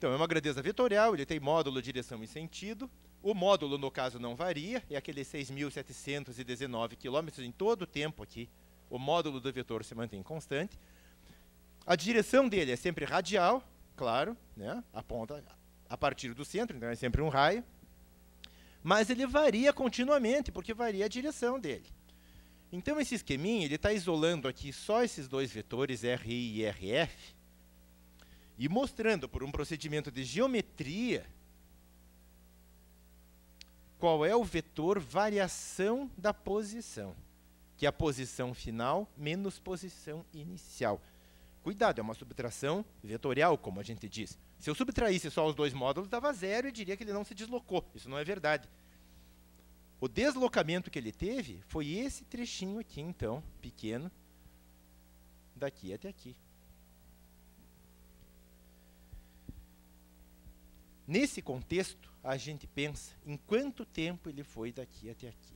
Então, é uma grandeza vetorial, ele tem módulo, direção e sentido. O módulo, no caso, não varia, é aqueles 6.719 km em todo o tempo aqui. O módulo do vetor se mantém constante. A direção dele é sempre radial, claro, né? Aponta a partir do centro, então é sempre um raio. Mas ele varia continuamente, porque varia a direção dele. Então, esse esqueminha, ele está isolando aqui só esses dois vetores, RI e RF, e mostrando por um procedimento de geometria qual é o vetor variação da posição, que é a posição final menos posição inicial. Cuidado, é uma subtração vetorial, como a gente diz. Se eu subtraísse só os dois módulos, dava zero e diria que ele não se deslocou. Isso não é verdade. O deslocamento que ele teve foi esse trechinho aqui, então, pequeno, daqui até aqui. Nesse contexto, a gente pensa em quanto tempo ele foi daqui até aqui.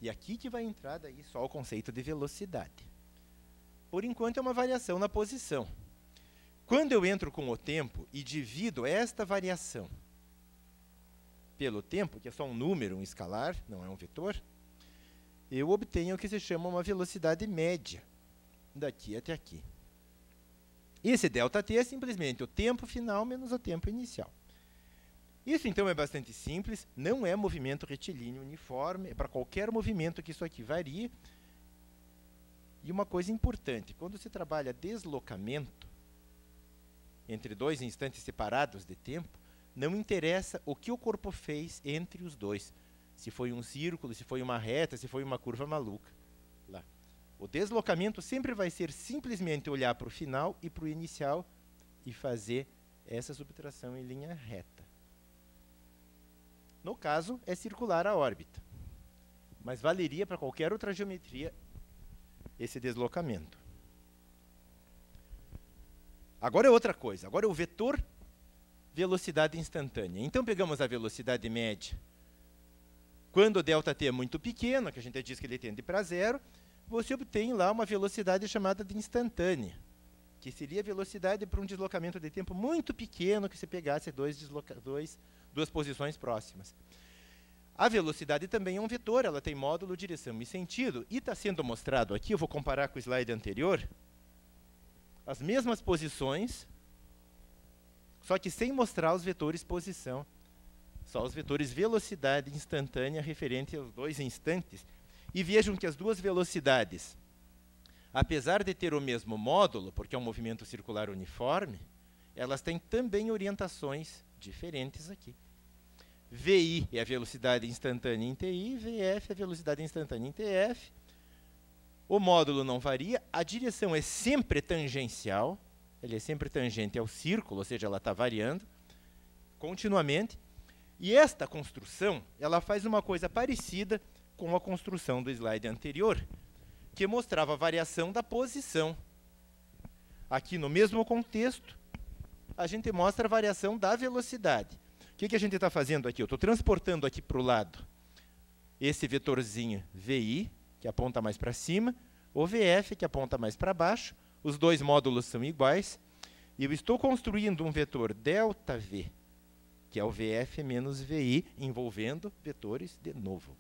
E aqui que vai entrar daí só o conceito de velocidade. Por enquanto é uma variação na posição. Quando eu entro com o tempo e divido esta variação pelo tempo, que é só um número, um escalar, não é um vetor, eu obtenho o que se chama uma velocidade média, daqui até aqui. Esse ΔT é simplesmente o tempo final menos o tempo inicial. Isso, então, é bastante simples, não é movimento retilíneo uniforme, é para qualquer movimento que isso aqui varie. E uma coisa importante, quando se trabalha deslocamento entre dois instantes separados de tempo, não interessa o que o corpo fez entre os dois. Se foi um círculo, se foi uma reta, se foi uma curva maluca. Lá. O deslocamento sempre vai ser simplesmente olhar para o final e para o inicial e fazer essa subtração em linha reta. No caso, é circular a órbita. Mas valeria para qualquer outra geometria esse deslocamento. Agora é outra coisa. Agora é o vetor velocidade instantânea. Então, pegamos a velocidade média. Quando o ΔT é muito pequeno, que a gente diz que ele tende para zero, você obtém lá uma velocidade chamada de instantânea, que seria a velocidade para um deslocamento de tempo muito pequeno que se pegasse duas posições próximas. A velocidade também é um vetor, ela tem módulo, direção e sentido. E está sendo mostrado aqui, eu vou comparar com o slide anterior, as mesmas posições, só que sem mostrar os vetores posição. Só os vetores velocidade instantânea referente aos dois instantes. E vejam que as duas velocidades, apesar de ter o mesmo módulo, porque é um movimento circular uniforme, elas têm também orientações diferentes aqui. VI é a velocidade instantânea em TI, VF é a velocidade instantânea em TF. O módulo não varia, a direção é sempre tangencial, ele é sempre tangente ao círculo, ou seja, ela está variando continuamente. E esta construção, ela faz uma coisa parecida com a construção do slide anterior, que mostrava a variação da posição. Aqui, no mesmo contexto, a gente mostra a variação da velocidade. O que a gente está fazendo aqui? Eu estou transportando aqui para o lado esse vetorzinho VI, que aponta mais para cima, o VF, que aponta mais para baixo. Os dois módulos são iguais. E eu estou construindo um vetor ΔV, que é o VF menos VI, envolvendo vetores de novo.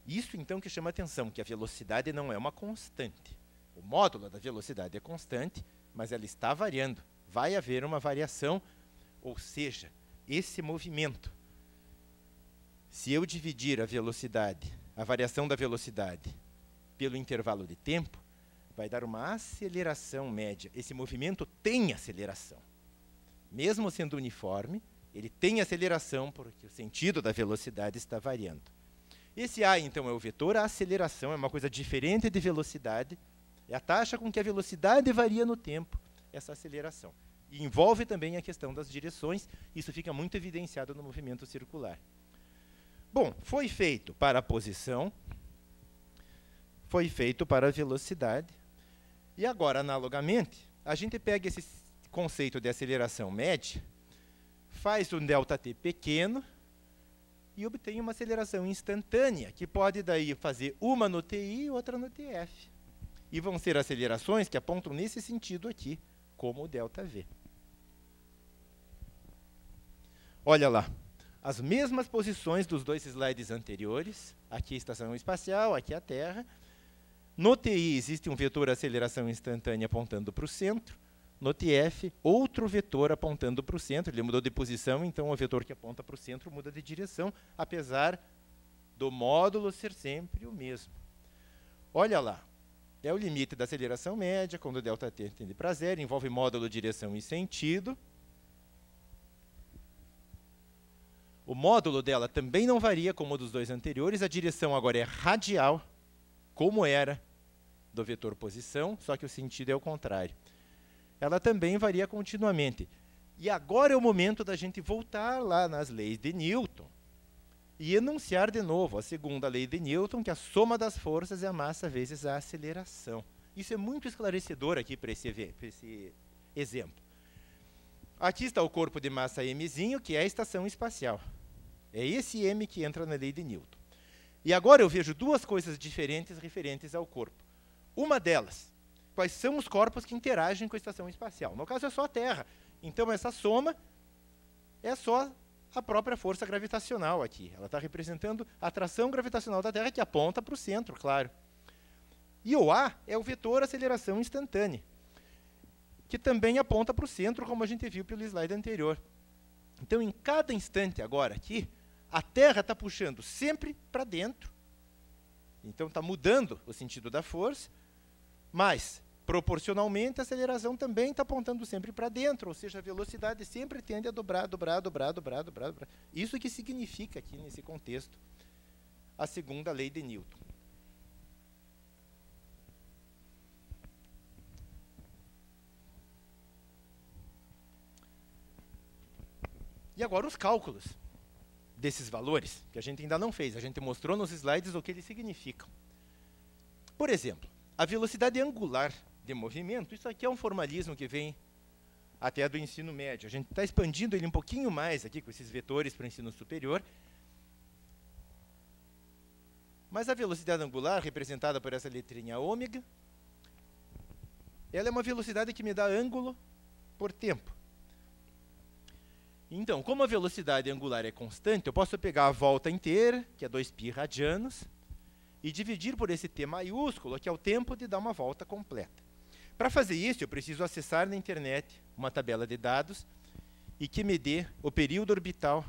Isso, então, que chama atenção, que a velocidade não é uma constante. O módulo da velocidade é constante, mas ela está variando. Vai haver uma variação, ou seja, esse movimento, se eu dividir a velocidade, a variação da velocidade, pelo intervalo de tempo, vai dar uma aceleração média. Esse movimento tem aceleração. Mesmo sendo uniforme, ele tem aceleração porque o sentido da velocidade está variando. Esse A, então, é o vetor, a aceleração é uma coisa diferente de velocidade, é a taxa com que a velocidade varia no tempo, essa aceleração. E envolve também a questão das direções, isso fica muito evidenciado no movimento circular. Bom, foi feito para a posição, foi feito para a velocidade, e agora, analogamente, a gente pega esse conceito de aceleração média, faz um ΔT pequeno e obtém uma aceleração instantânea, que pode daí fazer uma no TI e outra no TF. E vão ser acelerações que apontam nesse sentido aqui, como o ΔV. Olha lá, as mesmas posições dos dois slides anteriores. Aqui a estação espacial, aqui a Terra. No TI existe um vetor aceleração instantânea apontando para o centro. No TF, outro vetor apontando para o centro. Ele mudou de posição, então o vetor que aponta para o centro muda de direção, apesar do módulo ser sempre o mesmo. Olha lá, é o limite da aceleração média, quando ΔT tende para zero, envolve módulo, direção e sentido. O módulo dela também não varia como o dos dois anteriores, a direção agora é radial, como era do vetor posição, só que o sentido é o contrário. Ela também varia continuamente. E agora é o momento da gente voltar lá nas leis de Newton e enunciar de novo a segunda lei de Newton, que a soma das forças é a massa vezes a aceleração. Isso é muito esclarecedor aqui para esse exemplo. Aqui está o corpo de massa mzinho, que é a estação espacial. É esse m que entra na lei de Newton. E agora eu vejo duas coisas diferentes referentes ao corpo. Uma delas, quais são os corpos que interagem com a estação espacial? No caso, é só a Terra. Então, essa soma é só a própria força gravitacional aqui. Ela está representando a atração gravitacional da Terra, que aponta para o centro, claro. E o A é o vetor aceleração instantânea, que também aponta para o centro, como a gente viu pelo slide anterior. Então, em cada instante agora aqui, a Terra está puxando sempre para dentro. Então, está mudando o sentido da força, mas, proporcionalmente, a aceleração também está apontando sempre para dentro, ou seja, a velocidade sempre tende a dobrar. Isso que significa aqui, nesse contexto, a segunda lei de Newton. E agora os cálculos desses valores, que a gente ainda não fez. A gente mostrou nos slides o que eles significam. Por exemplo, a velocidade angular de movimento, isso aqui é um formalismo que vem até do ensino médio. A gente está expandindo ele um pouquinho mais aqui com esses vetores para o ensino superior. Mas a velocidade angular, representada por essa letrinha ômega, ela é uma velocidade que me dá ângulo por tempo. Então, como a velocidade angular é constante, eu posso pegar a volta inteira, que é 2π radianos, e dividir por esse t maiúsculo, que é o tempo de dar uma volta completa. Para fazer isso, eu preciso acessar na internet uma tabela de dados e que me dê o período orbital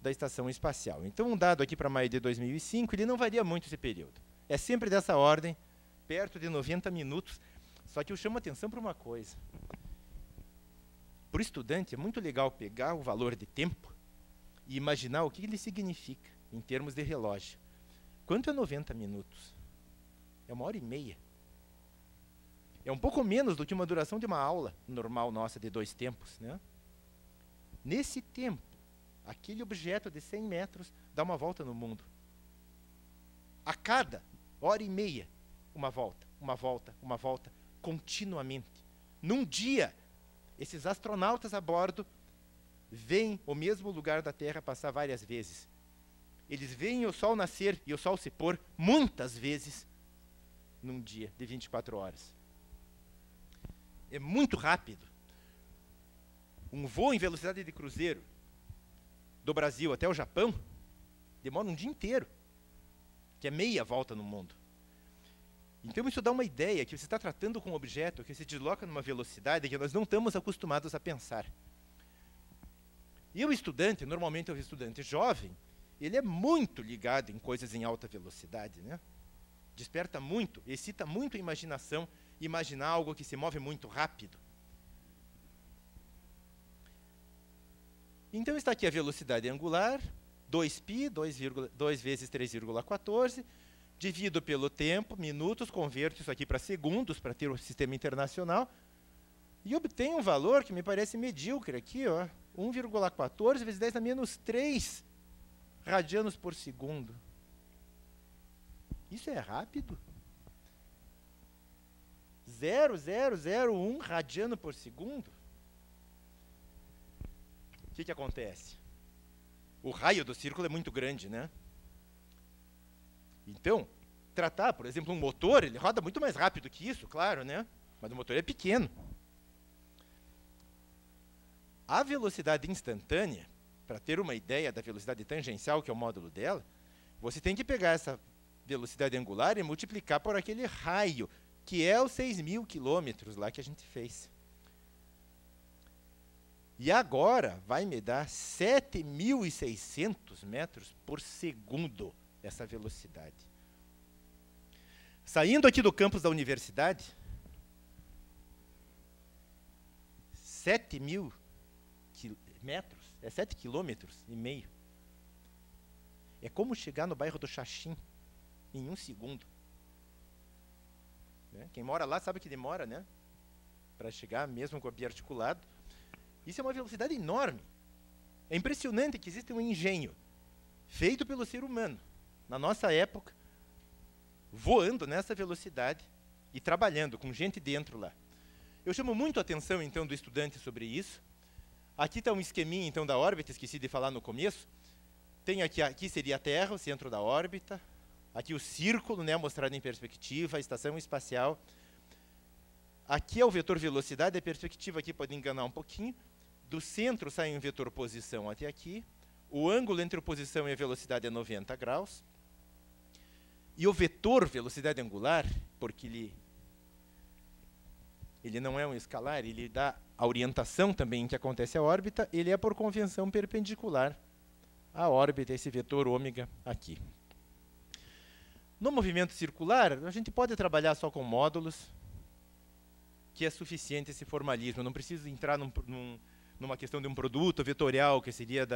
da estação espacial. Então, um dado aqui para maio de 2005, ele não varia muito esse período. É sempre dessa ordem, perto de 90 minutos. Só que eu chamo a atenção para uma coisa. Para o estudante, é muito legal pegar o valor de tempo e imaginar o que ele significa em termos de relógio. Quanto é 90 minutos? É 1h30. É um pouco menos do que uma duração de uma aula normal nossa de 2 tempos, né? Nesse tempo, aquele objeto de 100 metros dá uma volta no mundo. A cada 1h30, uma volta, continuamente. Num dia, esses astronautas a bordo veem o mesmo lugar da Terra passar várias vezes. Eles veem o Sol nascer e o Sol se pôr muitas vezes num dia de 24 horas. É muito rápido. Um voo em velocidade de cruzeiro do Brasil até o Japão demora um dia inteiro, que é meia volta no mundo. Então, isso dá uma ideia que você está tratando com um objeto que se desloca numa velocidade que nós não estamos acostumados a pensar. E o estudante, normalmente o estudante jovem, ele é muito ligado em coisas em alta velocidade, né? Desperta muito, excita muito a imaginação, imaginar algo que se move muito rápido. Então, está aqui a velocidade angular, 2π, 2 vezes 3,14, divido pelo tempo, minutos, converto isso aqui para segundos, para ter o sistema internacional, e obtenho um valor que me parece medíocre aqui, ó, 1,14 vezes 10 a menos 3 radianos por segundo. Isso é rápido? 0,001 radiano por segundo? O que acontece? O raio do círculo é muito grande, né? Então, tratar, por exemplo, um motor, ele roda muito mais rápido que isso, claro, né? Mas o motor é pequeno. A velocidade instantânea, para ter uma ideia da velocidade tangencial, que é o módulo dela, você tem que pegar essa velocidade angular e multiplicar por aquele raio, que é os 6.000 quilômetros lá que a gente fez. E agora vai me dar 7.600 metros por segundo essa velocidade. Saindo aqui do campus da universidade, 7.000 metros, é 7,5 quilômetros. É como chegar no bairro do Xaxim em 1 segundo. Né? Quem mora lá sabe que demora, né? Para chegar mesmo com a biarticulado. Isso é uma velocidade enorme. É impressionante que existe um engenho feito pelo ser humano, na nossa época, voando nessa velocidade e trabalhando com gente dentro lá. Eu chamo muito a atenção, então, do estudante sobre isso. Aqui está um esqueminha, então, da órbita, esqueci de falar no começo. Tem aqui seria a Terra, o centro da órbita. Aqui o círculo, né, mostrado em perspectiva, a estação espacial. Aqui é o vetor velocidade, a perspectiva aqui pode enganar um pouquinho. Do centro sai um vetor posição até aqui. O ângulo entre a posição e a velocidade é 90 graus. E o vetor velocidade angular, porque ele não é um escalar, ele dá a orientação também em que acontece a órbita, ele é por convenção perpendicular à órbita, esse vetor ômega aqui. No movimento circular, a gente pode trabalhar só com módulos, que é suficiente esse formalismo. Eu não preciso entrar numa questão de um produto vetorial, que seria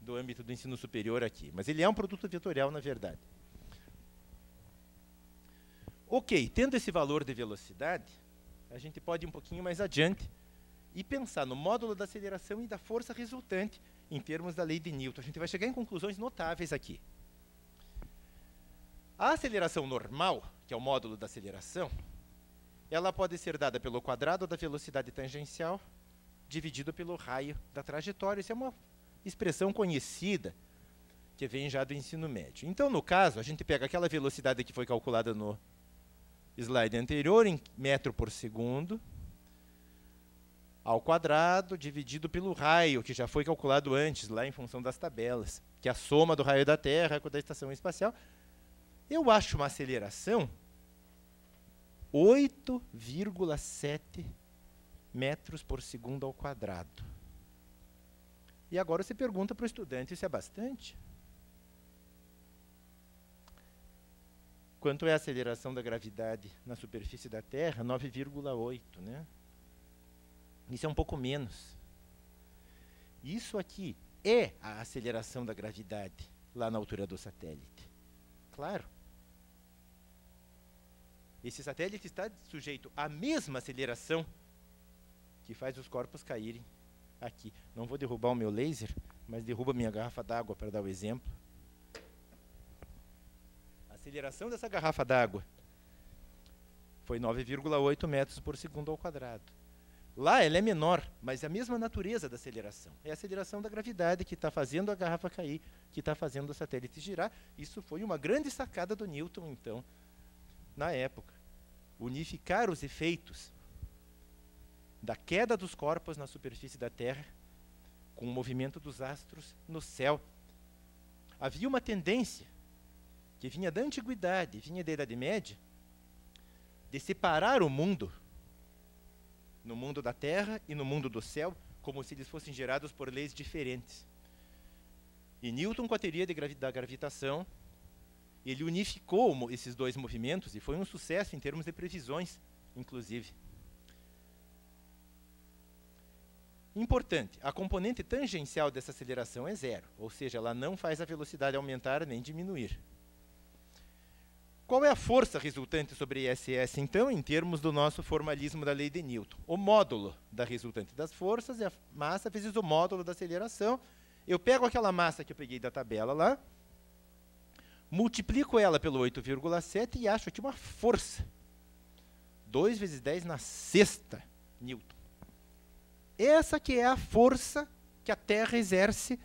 do âmbito do ensino superior aqui. Mas ele é um produto vetorial, na verdade. Ok, tendo esse valor de velocidade, a gente pode ir um pouquinho mais adiante e pensar no módulo da aceleração e da força resultante em termos da lei de Newton. A gente vai chegar em conclusões notáveis aqui. A aceleração normal, que é o módulo da aceleração, ela pode ser dada pelo quadrado da velocidade tangencial dividido pelo raio da trajetória. Isso é uma expressão conhecida que vem já do ensino médio. Então, no caso, a gente pega aquela velocidade que foi calculada no slide anterior, em metro por segundo, ao quadrado, dividido pelo raio, que já foi calculado antes, lá em função das tabelas, que é a soma do raio da Terra com a da estação espacial. Eu acho uma aceleração 8,7 metros por segundo ao quadrado. E agora você pergunta para o estudante, isso é bastante? Quanto é a aceleração da gravidade na superfície da Terra? 9,8, né? Isso é um pouco menos. Isso aqui é a aceleração da gravidade lá na altura do satélite. Claro. Esse satélite está sujeito à mesma aceleração que faz os corpos caírem aqui. Não vou derrubar o meu laser, mas derruba minha garrafa d'água para dar o exemplo. A aceleração dessa garrafa d'água foi 9,8 metros por segundo ao quadrado. Lá ela é menor, mas é a mesma natureza da aceleração. É a aceleração da gravidade que está fazendo a garrafa cair, que está fazendo o satélite girar. Isso foi uma grande sacada do Newton, então, na época. Unificar os efeitos da queda dos corpos na superfície da Terra com o movimento dos astros no céu. Havia uma tendência que vinha da antiguidade, vinha da Idade Média, de separar o mundo no mundo da Terra e no mundo do céu, como se eles fossem gerados por leis diferentes. E Newton, com a teoria da gravitação, ele unificou esses dois movimentos e foi um sucesso em termos de previsões, inclusive. Importante, a componente tangencial dessa aceleração é zero, ou seja, ela não faz a velocidade aumentar nem diminuir. Qual é a força resultante sobre ISS, então, em termos do nosso formalismo da lei de Newton? O módulo da resultante das forças é a massa vezes o módulo da aceleração. Eu pego aquela massa que eu peguei da tabela lá, multiplico ela pelo 8,7 e acho aqui uma força. 2 vezes 10 na sexta Newton. Essa que é a força que a Terra exerce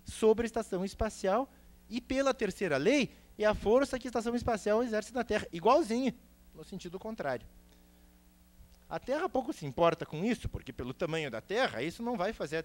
sobre a estação espacial e, pela terceira lei, é a força que a estação espacial exerce na Terra, igualzinha, no sentido contrário. A Terra pouco se importa com isso, porque pelo tamanho da Terra, isso não vai fazer